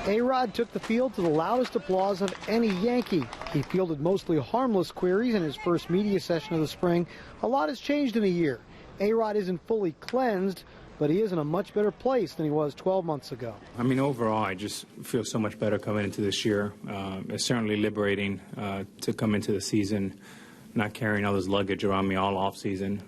A-Rod took the field to the loudest applause of any Yankee. He fielded mostly harmless queries in his first media session of the spring. A lot has changed in a year. A-Rod isn't fully cleansed, but he is in a much better place than he was 12 months ago. I mean, overall, I just feel so much better coming into this year. It's certainly liberating to come into the season not carrying all this luggage around me all off season.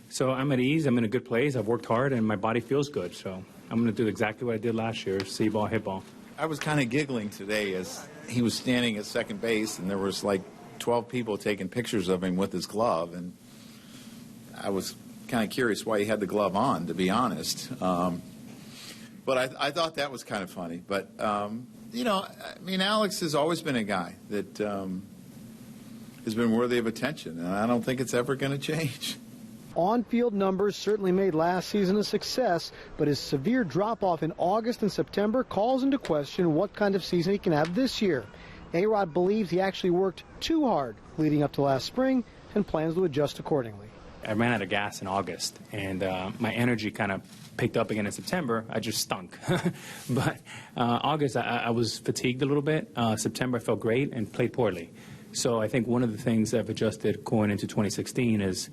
So I'm at ease. I'm in a good place. I've worked hard, and my body feels good. So I'm going to do exactly what I did last year, see ball, hit ball. I was kind of giggling today as he was standing at second base, and there was like 12 people taking pictures of him with his glove, and I was kind of curious why he had the glove on, to be honest. But I thought that was kind of funny. But, you know, I mean, Alex has always been a guy that has been worthy of attention, and I don't think it's ever going to change. On-field numbers certainly made last season a success, but his severe drop-off in August and September calls into question what kind of season he can have this year. A-Rod believes he actually worked too hard leading up to last spring and plans to adjust accordingly. I ran out of gas in August, and my energy kind of picked up again in September. I just stunk. But August, I was fatigued a little bit. September, I felt great and played poorly. So I think one of the things I've adjusted going into 2016 is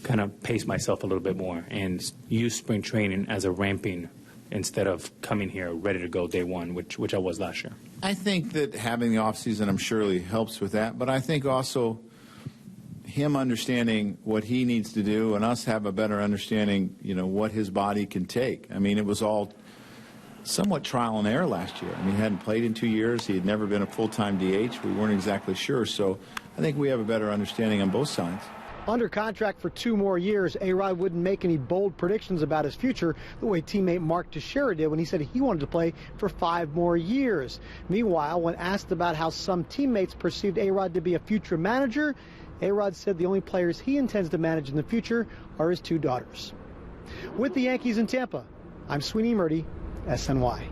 kind of pace myself a little bit more and use spring training as a ramping instead of coming here ready to go day one, which I was last year. I think that having the offseason, I'm surely helps with that, but I think also him understanding what he needs to do and us have a better understanding, you know, what his body can take. I mean, it was all somewhat trial and error last year. I mean, he hadn't played in 2 years. He had never been a full-time DH. We weren't exactly sure, so I think we have a better understanding on both sides. Under contract for 2 more years, A-Rod wouldn't make any bold predictions about his future the way teammate Mark Teixeira did when he said he wanted to play for 5 more years. Meanwhile, when asked about how some teammates perceived A-Rod to be a future manager, A-Rod said the only players he intends to manage in the future are his 2 daughters. With the Yankees in Tampa, I'm Sweeney Murdy, SNY.